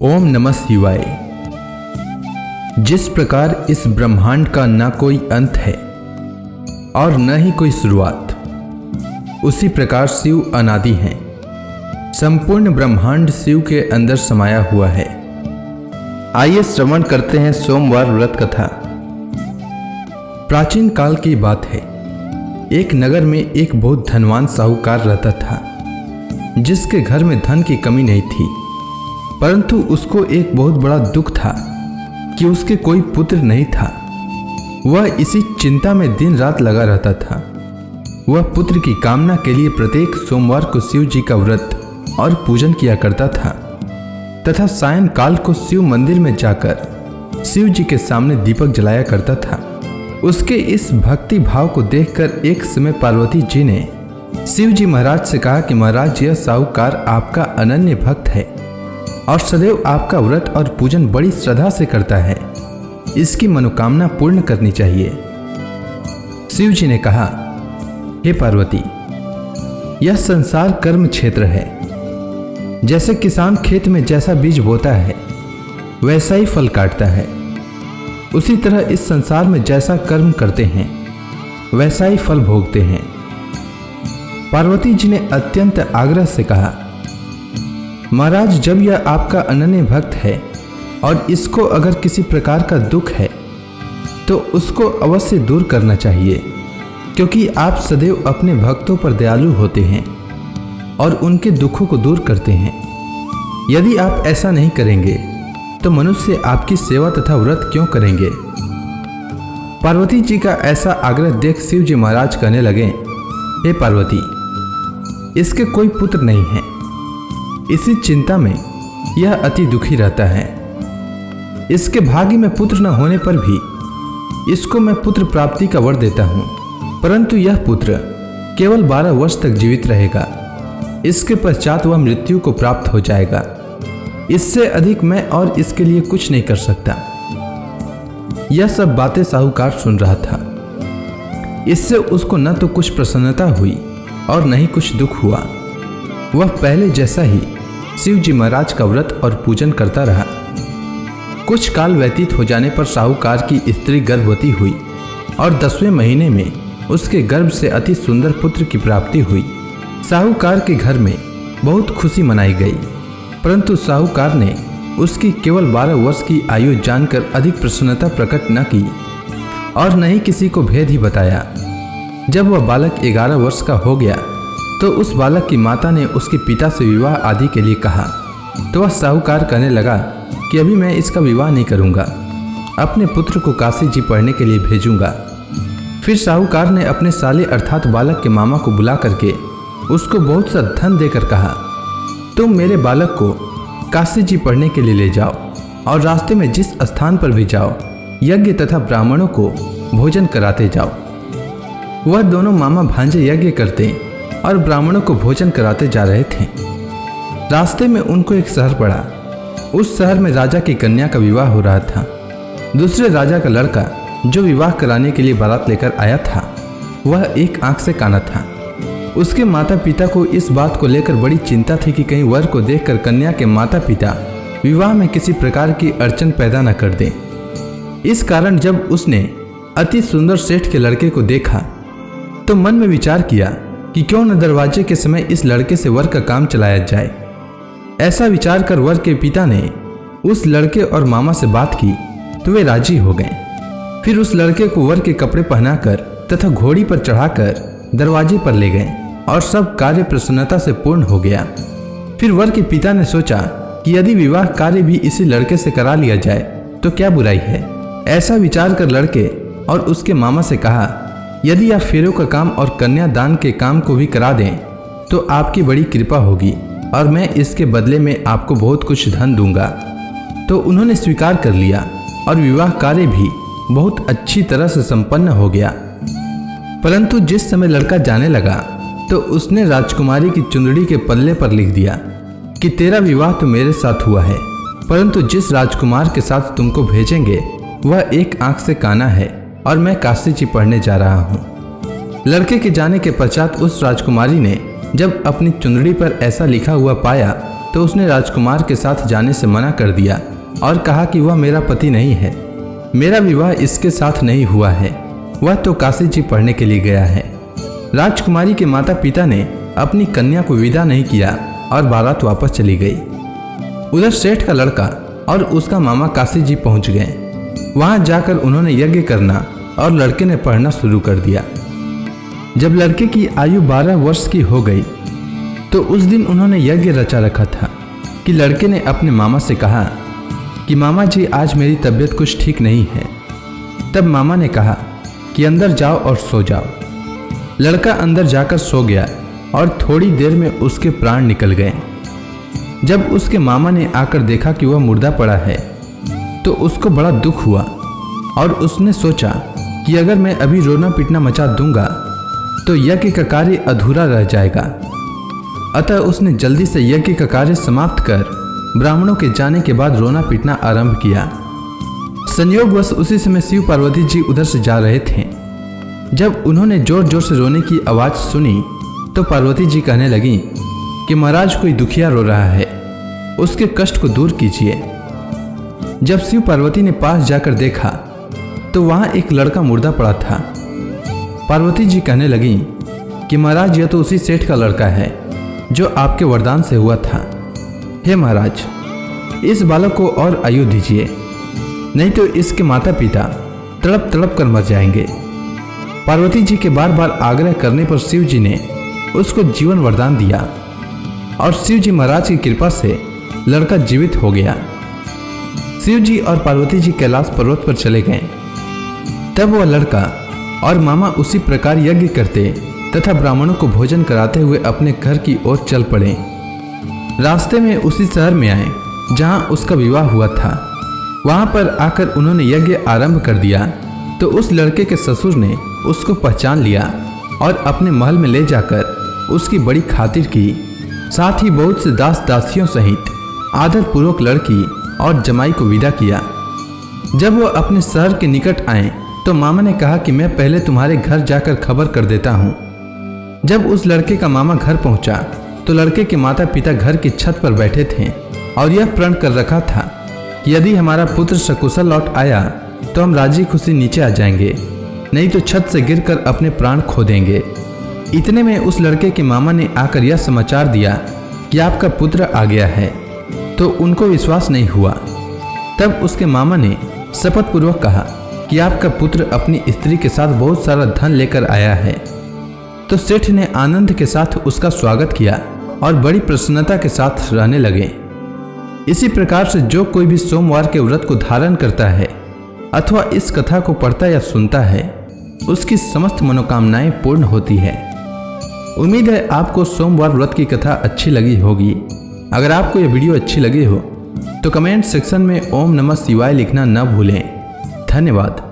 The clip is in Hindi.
ओम नमः शिवाय। जिस प्रकार इस ब्रह्मांड का न कोई अंत है और न ही कोई शुरुआत, उसी प्रकार शिव अनादि हैं। संपूर्ण ब्रह्मांड शिव के अंदर समाया हुआ है। आइए श्रवण करते हैं सोमवार व्रत कथा। प्राचीन काल की बात है। एक नगर में एक बहुत धनवान साहूकार रहता था, जिसके घर में धन की कमी नहीं थी, परंतु उसको एक बहुत बड़ा दुख था कि उसके कोई पुत्र नहीं था। वह इसी चिंता में दिन रात लगा रहता था। वह पुत्र की कामना के लिए प्रत्येक सोमवार को शिव जी का व्रत और पूजन किया करता था तथा सायंकाल को शिव मंदिर में जाकर शिव जी के सामने दीपक जलाया करता था। उसके इस भक्ति भाव को देखकर एक समय पार्वती जी ने शिव जी महाराज से कहा कि महाराज, यह साहूकार आपका अनन्य भक्त है और सदैव आपका व्रत और पूजन बड़ी श्रद्धा से करता है। इसकी मनोकामना पूर्ण करनी चाहिए। शिव जी ने कहा, हे पार्वती, यह संसार कर्म क्षेत्र है। जैसे किसान खेत में जैसा बीज बोता है वैसा ही फल काटता है, उसी तरह इस संसार में जैसा कर्म करते हैं वैसा ही फल भोगते हैं। पार्वती जी ने अत्यंत आग्रह से कहा, महाराज, जब यह आपका अनन्य भक्त है और इसको अगर किसी प्रकार का दुख है तो उसको अवश्य दूर करना चाहिए, क्योंकि आप सदैव अपने भक्तों पर दयालु होते हैं और उनके दुखों को दूर करते हैं। यदि आप ऐसा नहीं करेंगे तो मनुष्य आपकी सेवा तथा व्रत क्यों करेंगे। पार्वती जी का ऐसा आग्रह देख शिव जी महाराज कहने लगे, हे पार्वती, इसके कोई पुत्र नहीं है। इसी चिंता में यह अति दुखी रहता है। इसके भाग्य में पुत्र न होने पर भी इसको मैं पुत्र प्राप्ति का वर देता हूँ, परंतु यह पुत्र केवल 12 वर्ष तक जीवित रहेगा। इसके पश्चात वह मृत्यु को प्राप्त हो जाएगा। इससे अधिक मैं और इसके लिए कुछ नहीं कर सकता। यह सब बातें साहूकार सुन रहा था। इससे उसको न तो कुछ प्रसन्नता हुई और न ही कुछ दुख हुआ। वह पहले जैसा ही शिव जी महाराज का व्रत और पूजन करता रहा। कुछ काल व्यतीत हो जाने पर साहूकार की स्त्री गर्भवती हुई और 10वें महीने में उसके गर्भ से अति सुंदर पुत्र की प्राप्ति हुई। साहूकार के घर में बहुत खुशी मनाई गई, परंतु साहूकार ने उसकी केवल 12 वर्ष की आयु जानकर अधिक प्रसन्नता प्रकट न की और न ही किसी को भेद ही बताया। जब वह बालक 11 वर्ष का हो गया तो उस बालक की माता ने उसके पिता से विवाह आदि के लिए कहा, तो वह साहूकार कहने लगा कि अभी मैं इसका विवाह नहीं करूंगा, अपने पुत्र को काशी जी पढ़ने के लिए भेजूंगा। फिर साहूकार ने अपने साले अर्थात बालक के मामा को बुला करके उसको बहुत सा धन देकर कहा, तुम मेरे बालक को काशी जी पढ़ने के लिए ले जाओ और रास्ते में जिस स्थान पर भी जाओ यज्ञ तथा ब्राह्मणों को भोजन कराते जाओ। वह दोनों मामा भांजे यज्ञ करते और ब्राह्मणों को भोजन कराते जा रहे थे। रास्ते में उनको एक शहर पड़ा। उस शहर में राजा की कन्या का विवाह हो रहा था। दूसरे राजा का लड़का जो विवाह कराने के लिए बारात लेकर आया था, वह एक आंख से काना था। उसके माता पिता को इस बात को लेकर बड़ी चिंता थी कि कहीं वर को देखकर कन्या के माता पिता विवाह में किसी प्रकार की अड़चन पैदा न कर दें। इस कारण जब उसने अति सुंदर सेठ के लड़के को देखा तो मन में विचार किया कि क्यों न दरवाजे के समय इस लड़के से वर का काम चलाया जाए। ऐसा विचार कर वर के पिता ने उस लड़के और मामा से बात की तो वे राजी हो गए। फिर उस लड़के को वर के कपड़े पहनाकर तथा घोड़ी पर चढ़ाकर दरवाजे पर ले गए और सब कार्य प्रसन्नता से पूर्ण हो गया। फिर वर के पिता ने सोचा कि यदि विवाह कार्य भी इसी लड़के से करा लिया जाए तो क्या बुराई है। ऐसा विचार कर लड़के और उसके मामा से कहा, यदि आप फेरों का काम और कन्यादान के काम को भी करा दें तो आपकी बड़ी कृपा होगी और मैं इसके बदले में आपको बहुत कुछ धन दूंगा। तो उन्होंने स्वीकार कर लिया और विवाह कार्य भी बहुत अच्छी तरह से संपन्न हो गया। परंतु जिस समय लड़का जाने लगा तो उसने राजकुमारी की चुंदड़ी के पल्ले पर लिख दिया कि तेरा विवाह तो मेरे साथ हुआ है, परंतु जिस राजकुमार के साथ तुमको भेजेंगे वह एक आंख से काना है और मैं काशी जी पढ़ने जा रहा हूँ। लड़के के जाने के पश्चात उस राजकुमारी ने जब अपनी चुंदड़ी पर ऐसा लिखा हुआ पाया तो तो उसने राजकुमार के साथ जाने से मना कर दिया और कहा कि वह मेरा पति नहीं है, मेरा विवाह इसके साथ नहीं हुआ है, वह तो काशी जी पढ़ने के लिए गया है। राजकुमारी के माता पिता ने अपनी कन्या को विदा नहीं किया और बारात वापस चली गई। उधर सेठ का लड़का और उसका मामा काशी जी पहुंच गए। वहां जाकर उन्होंने यज्ञ करना और लड़के ने पढ़ना शुरू कर दिया। जब लड़के की आयु 12 वर्ष की हो गई तो उस दिन उन्होंने यज्ञ रचा रखा था कि लड़के ने अपने मामा से कहा कि मामा जी आज मेरी तबीयत कुछ ठीक नहीं है। तब मामा ने कहा कि अंदर जाओ और सो जाओ। लड़का अंदर जाकर सो गया और थोड़ी देर में उसके प्राण निकल गए। जब उसके मामा ने आकर देखा कि वह मुर्दा पड़ा है तो उसको बड़ा दुख हुआ और उसने सोचा कि अगर मैं अभी रोना पीटना मचा दूंगा तो यज्ञ का कार्य अधूरा रह जाएगा। अतः उसने जल्दी से यज्ञ का कार्य समाप्त कर ब्राह्मणों के जाने के बाद रोना पीटना आरंभ किया। संयोगवश उसी समय शिव पार्वती जी उधर से जा रहे थे। जब उन्होंने जोर जोर से रोने की आवाज़ सुनी तो पार्वती जी कहने लगी कि महाराज कोई दुखिया रो रहा है, उसके कष्ट को दूर कीजिए। जब शिव पार्वती ने पास जाकर देखा तो वहां एक लड़का मुर्दा पड़ा था। पार्वती जी कहने लगी कि महाराज यह तो उसी सेठ का लड़का है जो आपके वरदान से हुआ था। हे महाराज, इस बालक को और आयु दीजिए, नहीं तो इसके माता पिता तड़प तड़प कर मर जाएंगे। पार्वती जी के बार बार आग्रह करने पर शिव जी ने उसको जीवन वरदान दिया और शिव जी महाराज की कृपा से लड़का जीवित हो गया। शिव जी और पार्वती जी कैलाश पर्वत पर चले गए। तब वह लड़का और मामा उसी प्रकार यज्ञ करते तथा ब्राह्मणों को भोजन कराते हुए अपने घर की ओर चल पड़े। रास्ते में उसी शहर में आए जहां उसका विवाह हुआ था। वहां पर आकर उन्होंने यज्ञ आरंभ कर दिया तो उस लड़के के ससुर ने उसको पहचान लिया और अपने महल में ले जाकर उसकी बड़ी खातिर की। साथ ही बहुत से दास दासियों सहित आदरपूर्वक लड़की और जमाई को विदा किया। जब वह अपने शहर के निकट आए तो मामा ने कहा कि मैं पहले तुम्हारे घर जाकर खबर कर देता हूँ। जब उस लड़के का मामा घर पहुंचा तो लड़के के माता पिता घर की छत पर बैठे थे और यह प्रण कर रखा था कि यदि हमारा पुत्र सकुशल लौट आया तो हम राजी खुशी नीचे आ जाएंगे, नहीं तो छत से गिरकर अपने प्राण खो देंगे। इतने में उस लड़के के मामा ने आकर यह समाचार दिया कि आपका पुत्र आ गया है, तो उनको विश्वास नहीं हुआ। तब उसके मामा ने शपथ पूर्वक कहा कि आपका पुत्र अपनी स्त्री के साथ बहुत सारा धन लेकर आया है। तो सेठ ने आनंद के साथ उसका स्वागत किया और बड़ी प्रसन्नता के साथ रहने लगे। इसी प्रकार से जो कोई भी सोमवार के व्रत को धारण करता है अथवा इस कथा को पढ़ता या सुनता है उसकी समस्त मनोकामनाएं पूर्ण होती है। उम्मीद है आपको सोमवार व्रत की कथा अच्छी लगी होगी। अगर आपको यह वीडियो अच्छी लगी हो तो कमेंट सेक्शन में ओम नमः शिवाय लिखना न भूलें। धन्यवाद।